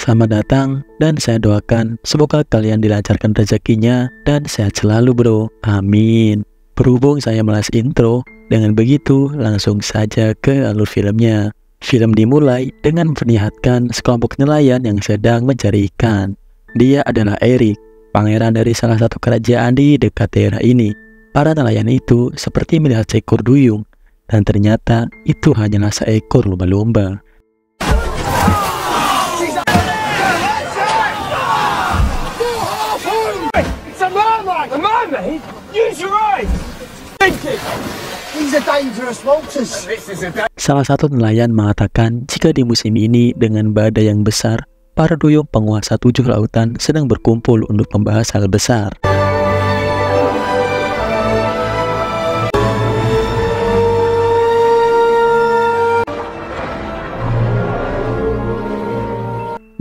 Selamat datang dan saya doakan semoga kalian dilancarkan rezekinya dan sehat selalu bro, amin. Berhubung saya malas intro, dengan begitu langsung saja ke alur filmnya. Film dimulai dengan memperlihatkan sekelompok nelayan yang sedang mencari ikan. Dia adalah Eric, pangeran dari salah satu kerajaan di dekat daerah ini. Para nelayan itu seperti melihat seekor duyung, dan ternyata itu hanyalah seekor lumba-lumba. Salah satu nelayan mengatakan jika di musim ini dengan badai yang besar, para duyung penguasa 7 lautan sedang berkumpul untuk membahas hal besar.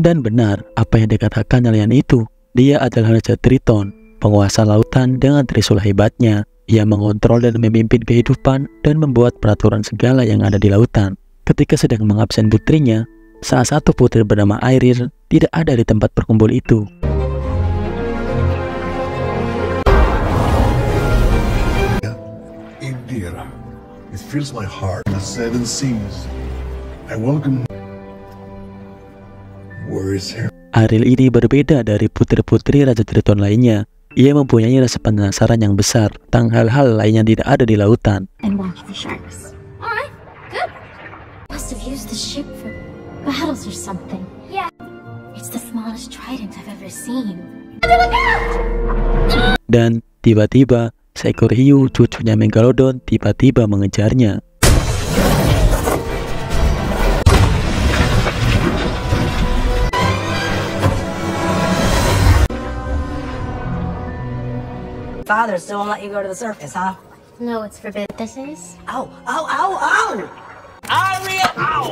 Dan benar apa yang dikatakan nelayan itu, dia adalah Raja Triton, penguasa lautan dengan trisul hebatnya. Ia mengontrol dan memimpin kehidupan dan membuat peraturan segala yang ada di lautan. Ketika sedang mengabsen putrinya, salah satu putri bernama Airil tidak ada di tempat berkumpul itu. Indira, it fills my heart. The 7 seas. I welcome. Where is her? Airil ini berbeda dari putri-putri Raja Triton lainnya. Ia mempunyai rasa penasaran yang besar tentang hal-hal lain yang tidak ada di lautan. And watch the sharks. Alright, good. Must have used the ship for battles or something. Yeah. It's the smallest trident I've ever seen. Dan tiba-tiba seekor hiu, cucunya Megalodon, tiba-tiba mengejarnya. Father still won't let you go to the surface, huh? No, it's forbidden. This is? Ow, ow, ow, ow! Ariel, ow!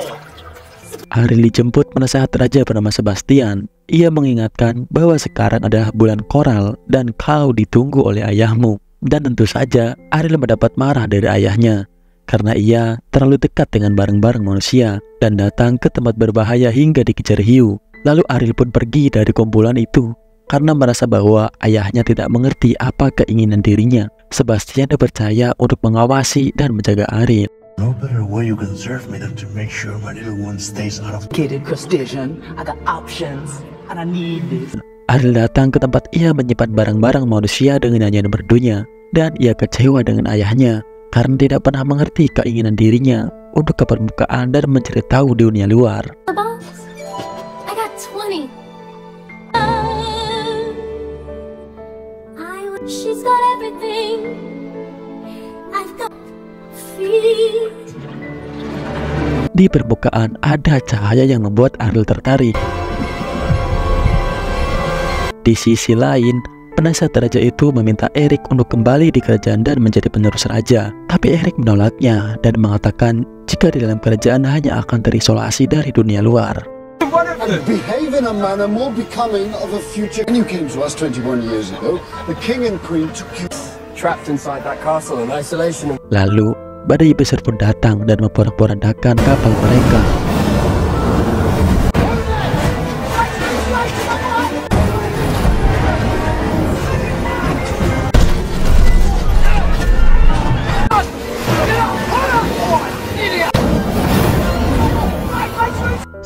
Airil dijemput penasehat raja bernama Sebastian. Ia mengingatkan bahwa sekarang adalah bulan koral dan kau ditunggu oleh ayahmu. Dan tentu saja Airil mendapat marah dari ayahnya karena ia terlalu dekat dengan barang-barang manusia dan datang ke tempat berbahaya hingga dikejar hiu. Lalu Airil pun pergi dari kumpulan itu karena merasa bahwa ayahnya tidak mengerti apa keinginan dirinya. Sebastian dipercaya untuk mengawasi dan menjaga Airil. No better way you can serve me than to make sure my little one stays out of. Kid crustacean, I got options, and I need this. Airil datang ke tempat ia menyimpan barang-barang manusia dengan nyanyian merdunya, dan ia kecewa dengan ayahnya karena tidak pernah mengerti keinginan dirinya untuk ke permukaan dan mencari tahu dunia luar. I got 20. She's got everything. I've got feet. Di permukaan ada cahaya yang membuat Airil tertarik. Di sisi lain, penasihat raja itu meminta Eric untuk kembali di kerajaan dan menjadi penerus raja. Tapi Eric menolaknya dan mengatakan jika di dalam kerajaan hanya akan terisolasi dari dunia luar. And behave in a manner more becoming of a future. When you came to us 21 years ago, the king and queen took you trapped inside that castle in isolation. Lalu, badai besar pun datang dan memporak-porandakan kapal mereka.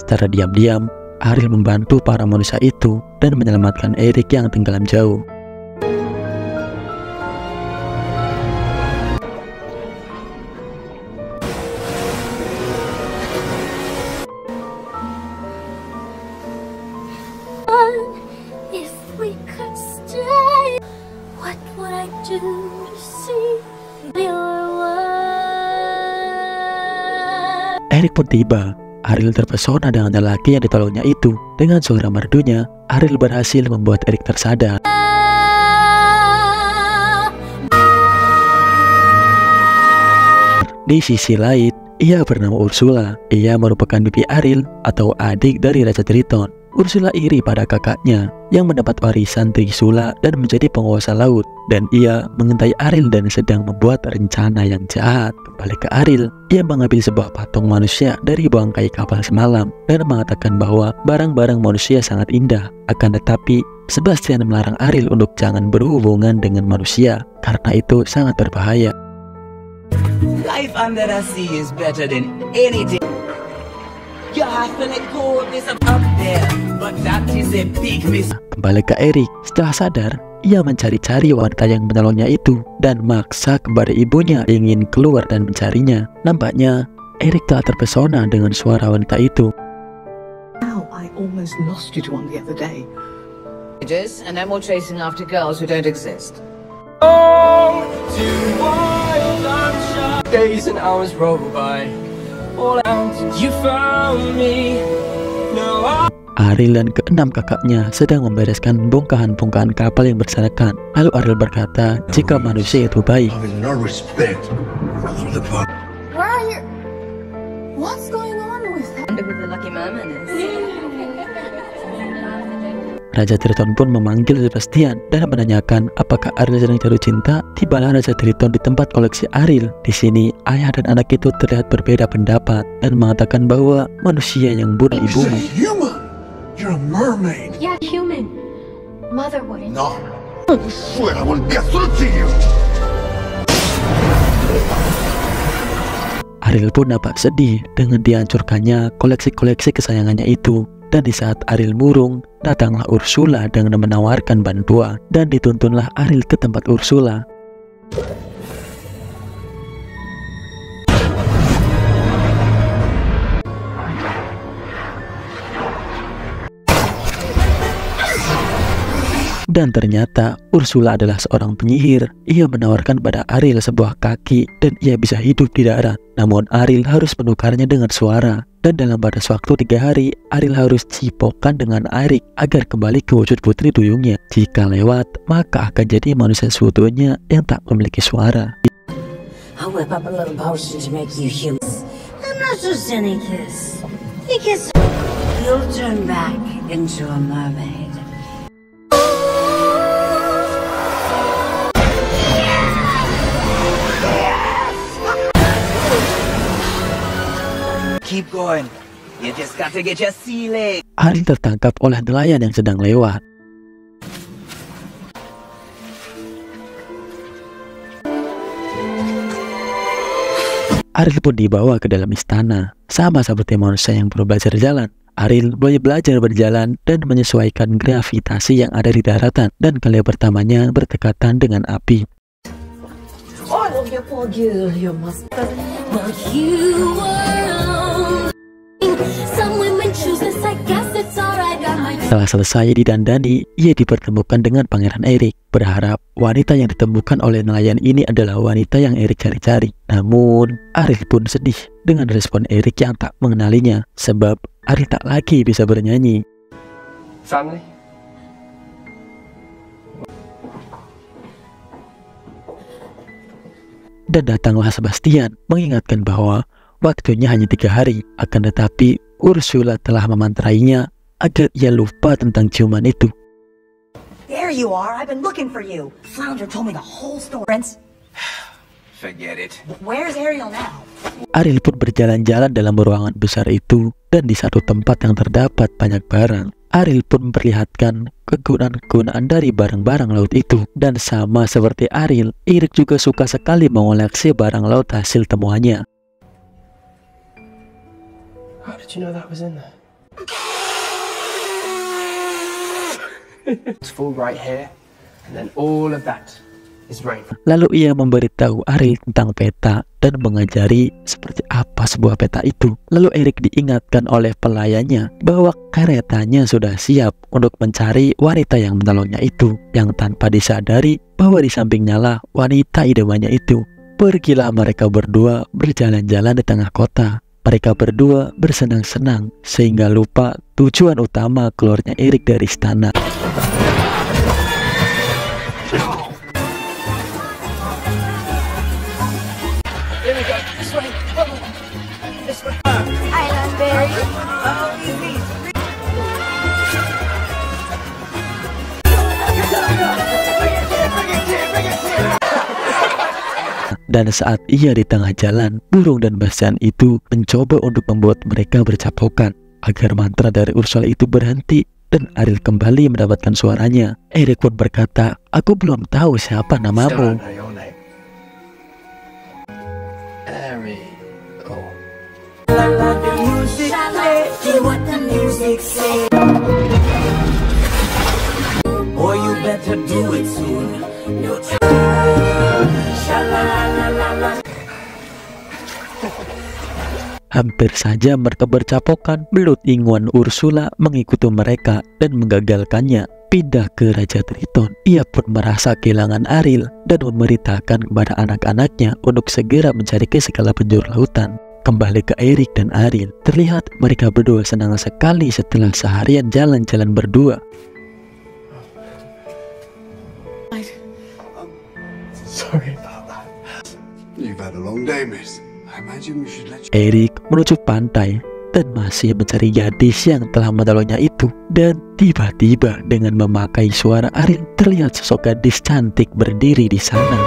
Secara diam-diam, Airil membantu para manusia itu dan menyelamatkan Eric yang tenggelam jauh. If we could stay, what would I do to see your world? Eric pun tiba. Airil terpesona dengan lelaki yang ditolongnya itu. Dengan suara merdunya, Airil berhasil membuat Eric tersadar. Di sisi lain, ia bernama Ursula. Ia merupakan bibi Airil atau adik dari Raja Triton. Ursula iri pada kakaknya yang mendapat warisan Trisula dan menjadi penguasa laut, dan ia mengintai Ariel dan sedang membuat rencana yang jahat. Kembali ke Ariel, ia mengambil sebuah patung manusia dari bangkai kapal semalam dan mengatakan bahwa barang-barang manusia sangat indah. Akan tetapi Sebastian melarang Ariel untuk jangan berhubungan dengan manusia karena itu sangat berbahaya. Life under the sea is better than anything. You have to let go of this up there, but that is a big mistake. Kembali ke Eric, setelah sadar, ia mencari-cari wanita yang menolongnya itu dan maksa kepada ibunya ingin keluar dan mencarinya. Nampaknya Eric telah terpesona dengan suara wanita itu. Now I almost lost you to one the other day. And then we're chasing after girls who don't exist. Days and hours roll by. All out, you found me. No, Ariel dan keenam kakaknya sedang membereskan bongkahan-bongkahan kapal yang berserakan. Lalu Ariel berkata, jika manusia itu baik, No respect for the pub. Where are you? What's going on with that? Wonder who the lucky merman is. Raja Triton pun memanggil Sebastian dan menanyakan apakah Ariel sedang jatuh cinta. Tibalah Raja Triton di tempat koleksi Ariel. Di sini ayah dan anak itu terlihat berbeda pendapat dan mengatakan bahwa manusia yang bunuh You're a ibumu. human. You're a mermaid. Yeah, human. Mother wouldn't. No. I swear I will get through to you. Ariel pun nampak sedih dengan dihancurkannya koleksi-koleksi kesayangannya itu. Dan di saat Ariel murung, datanglah Ursula dengan menawarkan bantuan dan dituntunlah Ariel ke tempat Ursula. Dan ternyata Ursula adalah seorang penyihir. Ia menawarkan pada Ariel sebuah kaki dan ia bisa hidup di darat. Namun Ariel harus menukarnya dengan suara. Dan dalam batas waktu 3 hari, Ariel harus cipokan dengan Eric agar kembali ke wujud putri duyungnya. Jika lewat, maka akan jadi manusia seutuhnya yang tak memiliki suara. I'll whip up a little potion to make you human. And not just any kiss. The kiss. You'll turn back into a mermaid. Keep going. You just got to get your sea legs. Ariel tertangkap oleh nelayan yang sedang lewat. Ariel pun dibawa ke dalam istana. Sama seperti manusia yang baru belajar jalan, Ariel mulai belajar berjalan dan menyesuaikan gravitasi yang ada di daratan. Dan kali pertamanya berdekatan dengan api. Oh, you poor girl, you must. Well, you were some women choose this, I guess it's alright. Setelah selesai didandani, ia dipertemukan dengan Pangeran Eric. Berharap wanita yang ditemukan oleh nelayan ini adalah wanita yang Eric cari-cari. Namun, Ariel pun sedih dengan respon Eric yang tak mengenalinya, sebab Ariel tak lagi bisa bernyanyi. family. Dan datanglah Sebastian mengingatkan bahwa waktunya hanya 3 hari. Akan tetapi Ursula telah memantrainya agar ia lupa tentang ciuman itu. There you are. I've been looking for you. Flounder told me the whole story. Prince, Forget it. where's Ariel now? Ariel pun berjalan-jalan dalam ruangan besar itu, dan di satu tempat yang terdapat banyak barang. Ariel pun memperlihatkan kegunaan-kegunaan dari barang-barang laut itu. Dan sama seperti Ariel, Eric juga suka sekali mengoleksi barang laut hasil temuannya. How did you know that was in there? It's full right here, and then all of that is rain. Lalu ia memberitahu Ariel tentang peta dan mengajari seperti apa sebuah peta itu. Lalu Eric diingatkan oleh pelayannya bahwa keretanya sudah siap untuk mencari wanita yang menolongnya itu, yang tanpa disadari bahwa di sampingnya lah wanita idamannya itu. Pergilah mereka berdua berjalan-jalan di tengah kota. Mereka berdua bersenang-senang sehingga lupa tujuan utama keluarnya Eric dari istana. Island berry. Dan saat ia di tengah jalan, burung dan Bastian itu mencoba untuk membuat mereka bercapokan agar mantra dari Ursula itu berhenti dan Ariel kembali mendapatkan suaranya. Eric pun berkata, "Aku belum tahu siapa namamu." Boy, you better do it soon. Hampir saja mereka bercapokan, belut Ingwan Ursula mengikuti mereka dan menggagalkannya. Pindah ke Raja Triton, ia pun merasa kehilangan Ariel dan memerintahkan kepada anak-anaknya untuk segera mencari ke segala penjuru lautan. Kembali ke Eric dan Ariel, terlihat mereka berdua senang sekali setelah seharian jalan-jalan berdua. Sorry about that. You've had a long day, miss. I imagine we should let you... Eric menuju pantai dan masih mencari gadis yang telah menolongnya itu. Dan tiba-tiba dengan memakai suara Ariel, terlihat sosok gadis cantik berdiri di sana.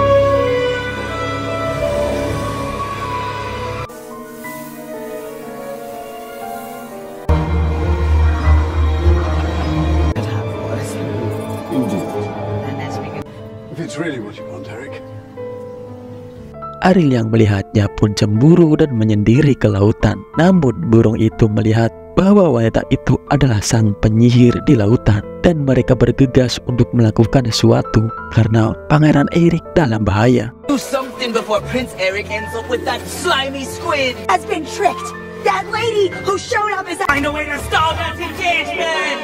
If it's really what you want, Eric. Ariel yang melihatnya pun cemburu dan menyendiri ke lautan. Namun burung itu melihat bahwa wanita itu adalah sang penyihir di lautan dan mereka bergegas untuk melakukan sesuatu karena Pangeran Eric dalam bahaya. Do something before Prince Eric ends up with that slimy squid. Has been tricked. That lady who showed up is... Find a way to stall that engagement.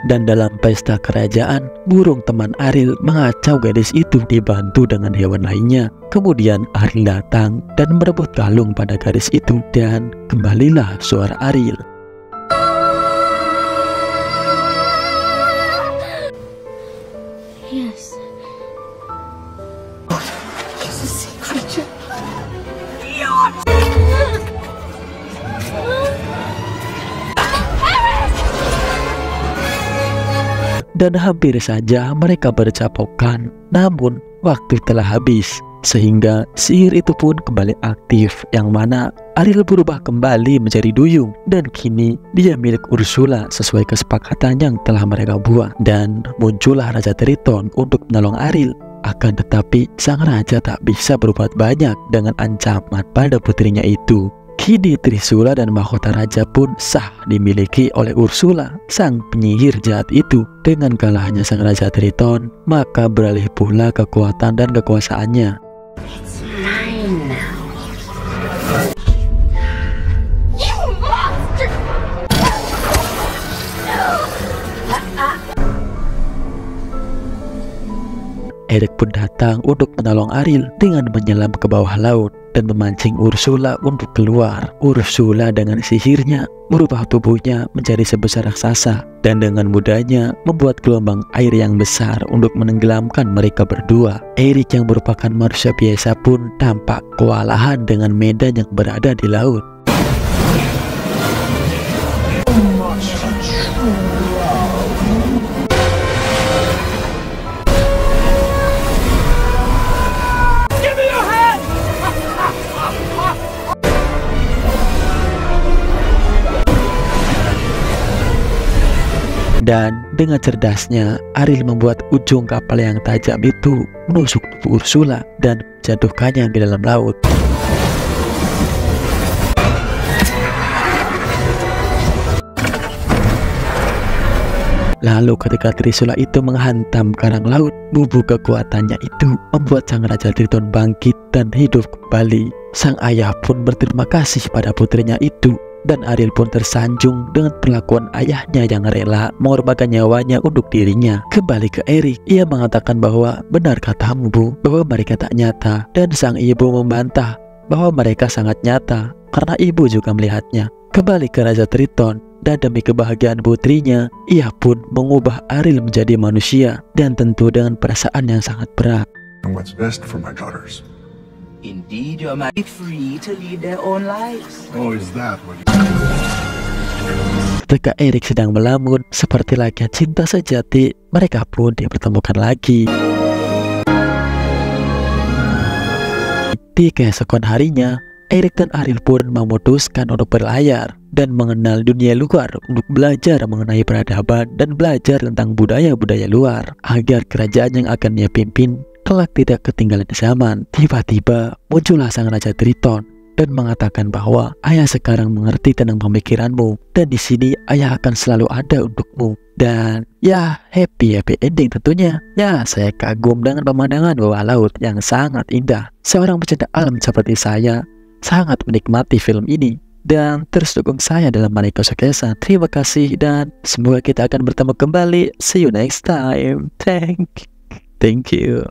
Dan dalam pesta kerajaan, burung teman Ariel mengacau gadis itu dibantu dengan hewan lainnya. Kemudian Ariel datang dan merebut kalung pada gadis itu dan kembalilah suara Ariel. Yes. She's a sea creature. Dan hampir saja mereka bercapokan, namun waktu telah habis sehingga sihir itu pun kembali aktif, yang mana Ariel berubah kembali menjadi duyung dan kini dia milik Ursula sesuai kesepakatan yang telah mereka buat. Dan muncullah Raja Triton untuk menolong Ariel. Akan tetapi sang raja tak bisa berbuat banyak dengan ancaman pada putrinya itu. Kini Trisula dan mahkota raja pun sah dimiliki oleh Ursula, sang penyihir jahat itu. Dengan kalahnya sang Raja Triton, maka beralih pula kekuatan dan kekuasaannya. It's mine now. Eric pun datang untuk menolong Ariel dengan menyelam ke bawah laut dan memancing Ursula untuk keluar. Ursula dengan sihirnya merubah tubuhnya menjadi sebesar raksasa dan dengan mudahnya membuat gelombang air yang besar untuk menenggelamkan mereka berdua. Eric yang merupakan manusia biasa pun tampak kewalahan dengan medan yang berada di laut. Dan dengan cerdasnya, Ariel membuat ujung kapal yang tajam itu menusuk tubuh Ursula dan menjatuhkannya di dalam laut. Lalu ketika Trisula itu menghantam karang laut, bubuk kekuatannya itu membuat sang Raja Triton bangkit dan hidup kembali. Sang ayah pun berterima kasih pada putrinya itu. Dan Ariel pun tersanjung dengan perlakuan ayahnya yang rela mengorbankan nyawanya untuk dirinya. Kembali ke Eric, ia mengatakan bahwa benar katamu Bu, bahwa mereka tak nyata. Dan sang ibu membantah bahwa mereka sangat nyata karena ibu juga melihatnya. Kembali ke Raja Triton, dan demi kebahagiaan putrinya, ia pun mengubah Ariel menjadi manusia dan tentu dengan perasaan yang sangat berat. And what's best for my daughters? Indeed, you're free to lead their own lives. Oh, is that what you... Ketika Eric sedang melamun seperti layaknya cinta sejati, mereka pun dipertemukan lagi. Di keesokan harinya, Eric dan Ariel pun memutuskan untuk berlayar dan mengenal dunia luar untuk belajar mengenai peradaban dan belajar tentang budaya-budaya luar agar kerajaan yang akan ia pimpin kelak tidak ketinggalan zaman. Tiba-tiba muncullah sang Raja Triton dan mengatakan bahwa ayah sekarang mengerti tentang pemikiranmu dan di sini ayah akan selalu ada untukmu. Dan ya, happy ending tentunya. Ya, saya kagum dengan pemandangan bawah laut yang sangat indah. Seorang pecinta alam seperti saya sangat menikmati film ini. Dan terus dukung saya dalam Maneko Kesehatan. Terima kasih dan semoga kita akan bertemu kembali. See you next time. Thank you.